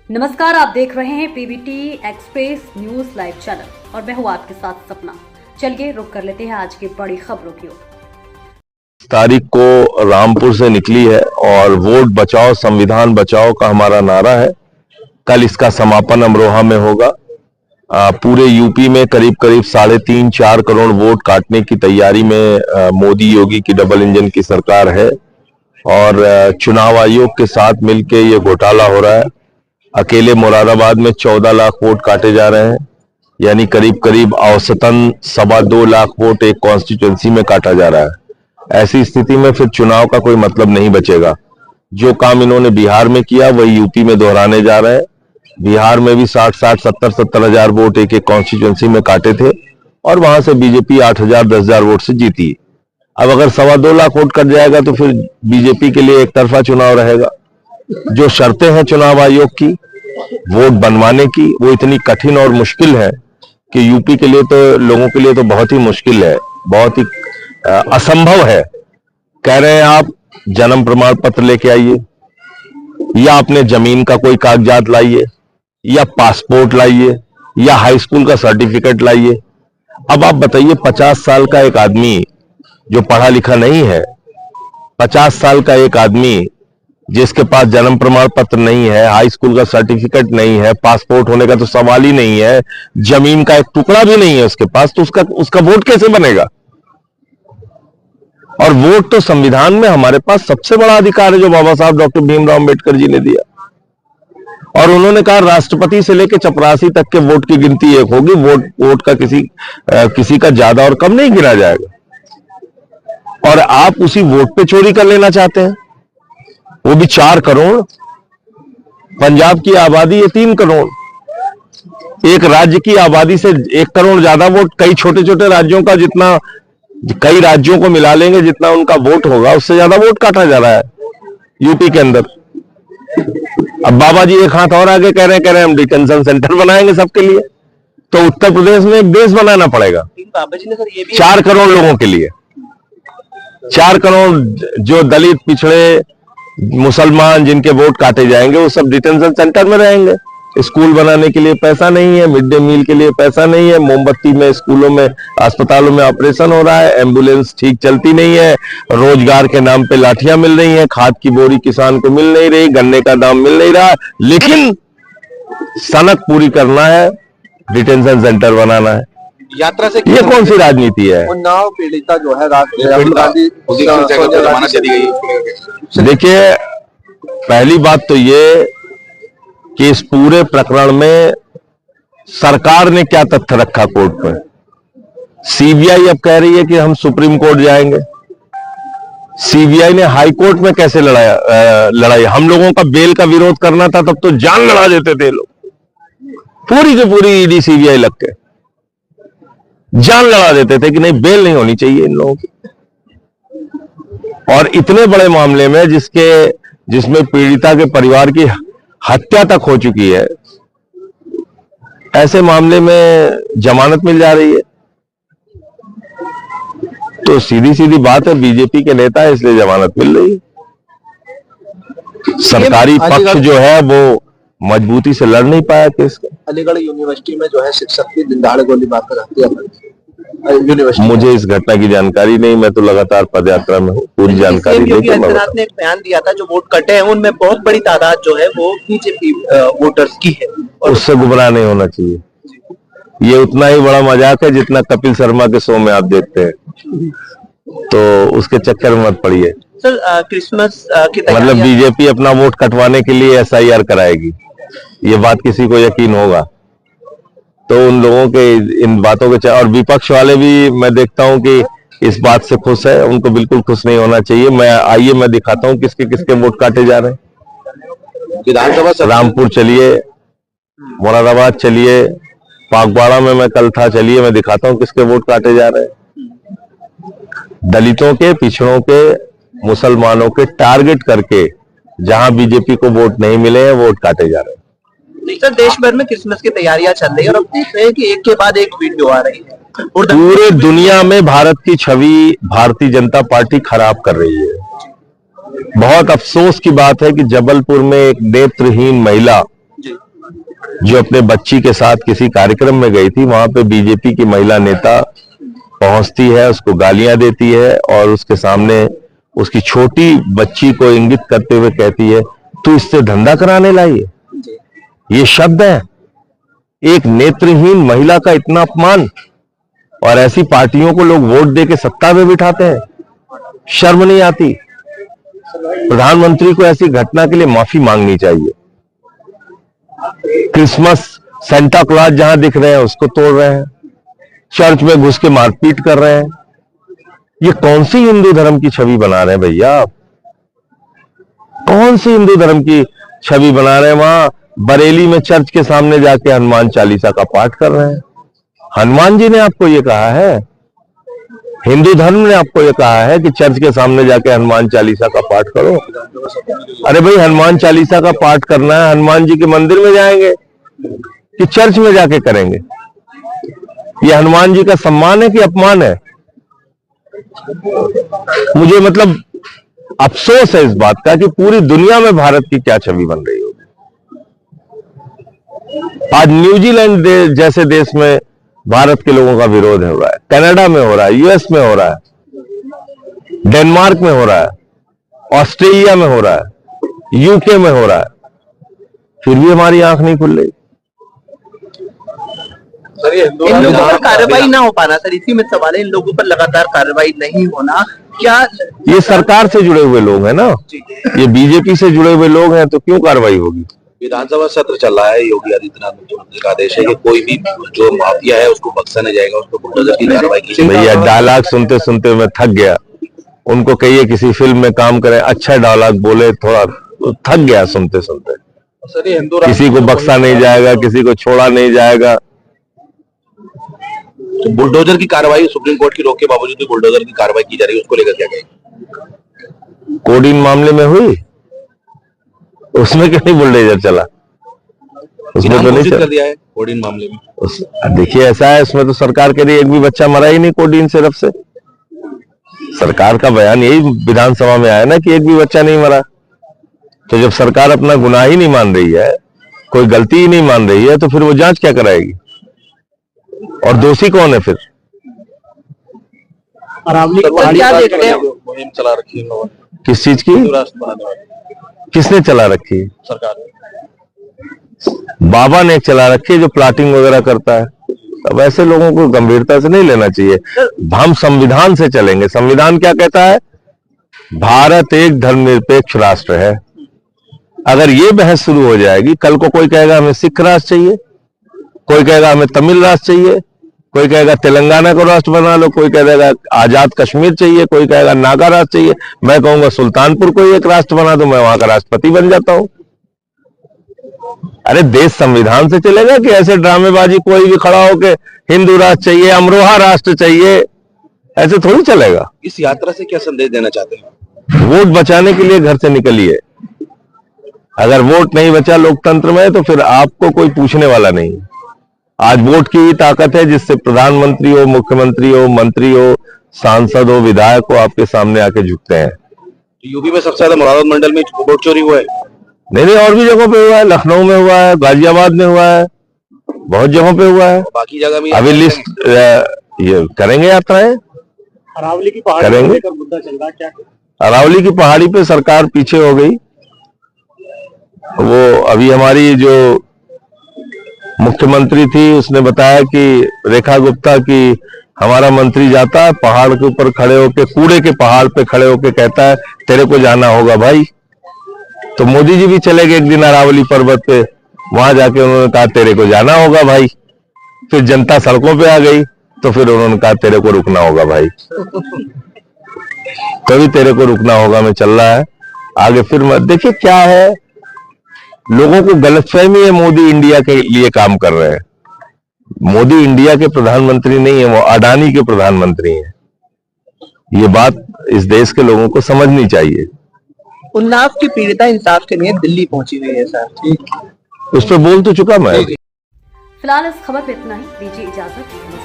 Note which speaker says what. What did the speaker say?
Speaker 1: नमस्कार, आप देख रहे हैं PBT express news live channel और मैं हूं आपके साथ सपना। चलिए रुक कर लेते हैं आज की बड़ी खबरों की ओर।
Speaker 2: तारीख को रामपुर से निकली है और वोट बचाओ संविधान बचाओ का हमारा नारा है। कल इसका समापन अमरोहा में होगा। पूरे यूपी में करीब 3.5-4 करोड़ वोट काटने की तैयारी में मोदी योगी की डबल इंजन की सरकार है और चुनाव आयोग के साथ मिलकर ये घोटाला हो रहा है। अकेले मुरादाबाद में 14 लाख वोट काटे जा रहे हैं, यानी करीब औसतन 2.25 लाख वोट एक कॉन्स्टिट्यूंसी में काटा जा रहा है। ऐसी स्थिति में फिर चुनाव का कोई मतलब नहीं बचेगा। जो काम इन्होंने बिहार में किया वही यूपी में दोहराने जा रहे हैं। बिहार में भी 70 हजार वोट एक कॉन्स्टिट्यूंसी में काटे थे और वहां से बीजेपी 1000 वोट से जीती। अब अगर 2.25 लाख वोट कट जाएगा तो फिर बीजेपी के लिए एक तरफा चुनाव रहेगा। जो शर्तें हैं चुनाव आयोग की वोट बनवाने की, वो इतनी कठिन और मुश्किल है कि यूपी के लिए तो, लोगों के लिए तो बहुत ही मुश्किल है, बहुत ही असंभव है। कह रहे हैं आप जन्म प्रमाण पत्र लेके आइए, या अपने जमीन का कोई कागजात लाइए, या पासपोर्ट लाइए, या हाई स्कूल का सर्टिफिकेट लाइए। अब आप बताइए 50 साल का एक आदमी जो पढ़ा लिखा नहीं है, 50 साल का एक आदमी जिसके पास जन्म प्रमाण पत्र नहीं है, हाई स्कूल का सर्टिफिकेट नहीं है, पासपोर्ट होने का तो सवाल ही नहीं है, जमीन का एक टुकड़ा भी नहीं है उसके पास, तो उसका वोट कैसे बनेगा? और वोट तो संविधान में हमारे पास सबसे बड़ा अधिकार है जो बाबा साहब डॉक्टर भीमराव अंबेडकर जी ने दिया। और उन्होंने कहा राष्ट्रपति से लेकर चपरासी तक के वोट की गिनती एक होगी, वोट का किसी का ज्यादा और कम नहीं गिना जाएगा। और आप उसी वोट पे चोरी कर लेना चाहते हैं, वो भी 4 करोड़। पंजाब की आबादी है 3 करोड़। एक राज्य की आबादी से 1 करोड़ ज्यादा वोट, कई छोटे छोटे राज्यों का जितना, कई राज्यों को मिला लेंगे जितना उनका वोट होगा, उससे ज्यादा वोट काटा जा रहा है यूपी के अंदर। अब बाबा जी एक हाथ और आगे कह रहे हैं हम डिटेंशन सेंटर बनाएंगे सबके लिए। तो उत्तर प्रदेश में एक देश बनाना पड़ेगा
Speaker 3: बाबा जी ने सर ये भी
Speaker 2: 4 करोड़ लोगों के लिए। 4 करोड़ जो दलित, पिछड़े, मुसलमान जिनके वोट काटे जाएंगे वो सब डिटेंशन सेंटर में रहेंगे। स्कूल बनाने के लिए पैसा नहीं है, मिड डे मील के लिए पैसा नहीं है, मोमबत्ती में स्कूलों में, अस्पतालों में ऑपरेशन हो रहा है, एम्बुलेंस ठीक चलती नहीं है, रोजगार के नाम पे लाठियां मिल रही हैं, खाद की बोरी किसान को मिल नहीं रही, गन्ने का दाम मिल नहीं रहा, लेकिन सनक पूरी करना है, डिटेंशन सेंटर बनाना है।
Speaker 3: यात्रा से
Speaker 2: ये कौन सी राजनीति है?
Speaker 3: उन्नाव पीड़िता जो है राहुल गांधी जमानत दे दी गई।
Speaker 2: देखिए, पहली बात तो ये कि इस पूरे प्रकरण में सरकार ने क्या तथ्य रखा कोर्ट में। सीबीआई अब कह रही है कि हम सुप्रीम कोर्ट जाएंगे। सीबीआई ने हाई कोर्ट में कैसे लड़ाई? हम लोगों का बेल का विरोध करना था तब तो जान लड़ा देते थे लोग, पूरी की पूरी ईडी सीबीआई लग के जान लड़ा देते थे कि नहीं, बेल नहीं होनी चाहिए इन लोगों की। और इतने बड़े मामले में जिसमें पीड़िता के परिवार की हत्या तक हो चुकी है, ऐसे मामले में जमानत मिल जा रही है। तो सीधी सीधी बात है, बीजेपी के नेता है इसलिए जमानत मिल रही है। सरकारी पक्ष जो है वो मजबूती से लड़ नहीं पाया केस का।
Speaker 3: अलीगढ़ यूनिवर्सिटी में जो है शिक्षक की दिन दहाड़े गोली मारकर हत्या यूनिवर्सिटी।
Speaker 2: मुझे इस घटना की जानकारी नहीं, मैं तो लगातार पदयात्रा में हूँ, पूरी जानकारी
Speaker 3: योगी आदित्यनाथ ने एक बयान दिया था जो वोट कटे हैं उनमें बहुत बड़ी तादाद जो है वो बीजेपी वोटर्स की है, और
Speaker 2: उससे गुमराह नहीं होना चाहिए। ये उतना ही बड़ा मजाक है जितना कपिल शर्मा के शो में आप देखते हैं, तो उसके चक्कर में मत पड़िए।
Speaker 3: सर क्रिसमस की
Speaker 2: मतलब बीजेपी अपना वोट कटवाने के लिए एसआईआर कराएगी, ये बात किसी को यकीन होगा? तो उन लोगों के इन बातों के, और विपक्ष वाले भी मैं देखता हूं कि इस बात से खुश है, उनको बिल्कुल खुश नहीं होना चाहिए। मैं दिखाता हूं किसके किसके वोट काटे जा रहे हैं।
Speaker 3: विधानसभा
Speaker 2: रामपुर चलिए, मुरादाबाद चलिए, पागवाड़ा में मैं कल था, चलिए मैं दिखाता हूं किसके वोट काटे जा रहे हैं। दलितों के, पिछड़ों के, मुसलमानों के टारगेट करके जहां बीजेपी को वोट नहीं मिले हैं, वोट काटे जा रहे हैं।
Speaker 3: सर देश भर में क्रिसमस की तैयारियां चल रही है और अब देख रहे हैं कि एक के बाद एक वीडियो आ रही है।
Speaker 2: पूरे दुनिया में भारत की छवि भारतीय जनता पार्टी खराब कर रही है। बहुत अफसोस की बात है कि जबलपुर में एक नेत्रहीन महिला जो अपने बच्ची के साथ किसी कार्यक्रम में गई थी, वहां पे बीजेपी की महिला नेता पहुंचती है, उसको गालियां देती है और उसके सामने उसकी छोटी बच्ची को इंगित करते हुए कहती है, तू इससे धंधा कराने लाई है। ये शब्द है, एक नेत्रहीन महिला का इतना अपमान। और ऐसी पार्टियों को लोग वोट दे के सत्ता में बिठाते हैं, शर्म नहीं आती। प्रधानमंत्री को ऐसी घटना के लिए माफी मांगनी चाहिए। क्रिसमस सेंटा क्लॉज जहां दिख रहे हैं उसको तोड़ रहे हैं, चर्च में घुस के मारपीट कर रहे हैं। ये कौन सी हिंदू धर्म की छवि बना रहे हैं भैया आप? कौन सी हिंदू धर्म की छवि बना रहे हैं? वहां बरेली में चर्च के सामने जाके हनुमान चालीसा का पाठ कर रहे हैं। हनुमान जी ने आपको ये कहा है? हिंदू धर्म ने आपको ये कहा है कि चर्च के सामने जाके हनुमान चालीसा का पाठ करो? अरे भाई, हनुमान चालीसा का पाठ करना है, हनुमान जी के मंदिर में जाएंगे कि चर्च में जाके करेंगे? ये हनुमान जी का सम्मान है कि अपमान है? मुझे मतलब अफसोस है इस बात का कि पूरी दुनिया में भारत की क्या छवि बन रही होगी। आज न्यूजीलैंड जैसे देश में भारत के लोगों का विरोध हो रहा है, कनाडा में हो रहा है, यूएस में हो रहा है, डेनमार्क में हो रहा है, ऑस्ट्रेलिया में हो रहा है, यूके में हो रहा है, फिर भी हमारी आंख नहीं खुल रही।
Speaker 3: सर, ये इन लोगों पर कार्रवाई ना हो पाना, सर इसी में सवाल है, इन लोगों पर लगातार कार्रवाई नहीं होना, क्या
Speaker 2: ये सरकार से जुड़े हुए लोग हैं ना, ये बीजेपी से जुड़े हुए लोग हैं, तो क्यों कार्रवाई होगी?
Speaker 4: विधानसभा सत्र चल रहा है, योगी आदित्यनाथ मुख्यमंत्री का आदेश है कि कोई भी जो माफिया है उसको बख्शा नहीं जाएगा, उसको बुलडोजर की कार्रवाई की जाएगी।
Speaker 2: भैया, डायलॉग सुनते सुनते मैं थक गया। उनको कहिए किसी फिल्म में काम करें, अच्छा डायलॉग बोले, थोड़ा थक गया सुनते सुनते।
Speaker 4: सर, ये हिंदू
Speaker 2: किसी को बख्शा नहीं जाएगा, किसी को छोड़ा नहीं जाएगा।
Speaker 4: तो बुलडोजर की कार्रवाई सुप्रीम कोर्ट की रोक के बावजूद भी बुलडोजर की कार्रवाई की जा रही है, उसको लेकर क्या कहेंगे?
Speaker 2: कोडीन मामले में हुई, उसमें क्यों नहीं बुलडोजर चला? उसमें तो नहीं
Speaker 4: कर दिया है कोडीन मामले में।
Speaker 2: देखिए, ऐसा है, इसमें तो सरकार के लिए एक भी बच्चा मरा ही नहीं कोडीन सिरप से। सरकार का बयान यही विधानसभा में आया ना कि एक भी बच्चा नहीं मरा। तो जब सरकार अपना गुनाह ही नहीं मान रही है, कोई गलती ही नहीं मान रही है, तो फिर वो जांच क्या कराएगी? और दोषी कौन है फिर?
Speaker 3: क्या देखते हैं?
Speaker 4: मुहिम चला रखी है इन लोगों ने।
Speaker 2: किस चीज की?
Speaker 4: हिंदू राष्ट्र बनाने वाली
Speaker 2: किसने चला रखी है?
Speaker 4: सरकार ने।
Speaker 2: बाबा ने चला रखी है, जो प्लाटिंग वगैरह करता है। अब ऐसे लोगों को गंभीरता से नहीं लेना चाहिए। हम संविधान से चलेंगे। संविधान क्या कहता है? भारत एक धर्मनिरपेक्ष राष्ट्र है। अगर ये बहस शुरू हो जाएगी, कल को कोई कहेगा हमें सिख राष्ट्र चाहिए, कोई कहेगा हमें तमिल राष्ट्र चाहिए, कोई कहेगा तेलंगाना को राष्ट्र बना लो, कोई कहेगा आजाद कश्मीर चाहिए, कोई कहेगा नागा राष्ट्र चाहिए। मैं कहूंगा सुल्तानपुर को एक राष्ट्र बना दो, मैं वहां का राष्ट्रपति बन जाता हूं। अरे देश संविधान से चलेगा कि ऐसे ड्रामेबाजी कोई भी खड़ा होके हिंदू राष्ट्र चाहिए, अमरोहा राष्ट्र चाहिए, ऐसे थोड़ी चलेगा।
Speaker 4: इस यात्रा से क्या संदेश देना चाहते हैं?
Speaker 2: वोट बचाने के लिए घर से निकलिए। अगर वोट नहीं बचा लोकतंत्र में, तो फिर आपको कोई पूछने वाला नहीं। आज वोट की ही ताकत है जिससे प्रधानमंत्री हो, मुख्यमंत्री हो, मंत्री हो, सांसद हो, विधायक हो, आपके सामने आके झुकते हैं।
Speaker 4: यूपी में सबसे ज्यादा मुरादाबाद मंडल में वोट चोरी हुआ है।
Speaker 2: नहीं, और भी जगहों पे हुआ है, लखनऊ में हुआ है, गाजियाबाद में हुआ है, बहुत जगहों पे हुआ है।
Speaker 4: बाकी जगह भी
Speaker 2: अभी लिस्ट ये करेंगे, यात्राएं
Speaker 5: अरावली की पहाड़ी
Speaker 2: करेंगे।
Speaker 5: लेकर मुद्दा चल रहा, क्या
Speaker 2: अरावली की पहाड़ी पे सरकार पीछे हो गई। वो अभी हमारी जो मुख्यमंत्री थी, उसने बताया कि रेखा गुप्ता की हमारा मंत्री जाता है पहाड़ के ऊपर खड़े होके, कूड़े के पहाड़ पे खड़े होके कहता है तेरे को जाना होगा भाई। तो मोदी जी भी चले गए एक दिन अरावली पर्वत पे, वहां जाके उन्होंने कहा तेरे को जाना होगा भाई। फिर जनता सड़कों पे आ गई, तो फिर उन्होंने कहा तेरे को रुकना होगा भाई। कभी तेरे को रुकना होगा में चल रहा है आगे। फिर मत देखिए क्या है, लोगों को गलतफहमी है मोदी इंडिया के लिए काम कर रहे हैं। मोदी इंडिया के प्रधानमंत्री नहीं है, वो अडानी के प्रधानमंत्री हैं। ये बात इस देश के लोगों को समझनी चाहिए।
Speaker 3: उन्नाव की पीड़िता इंसाफ के लिए दिल्ली पहुंची हुई है सर।
Speaker 2: उस पर बोल तो चुका मैं।
Speaker 1: फिलहाल इस खबर पे इतना ही। दीजिए इजाजत।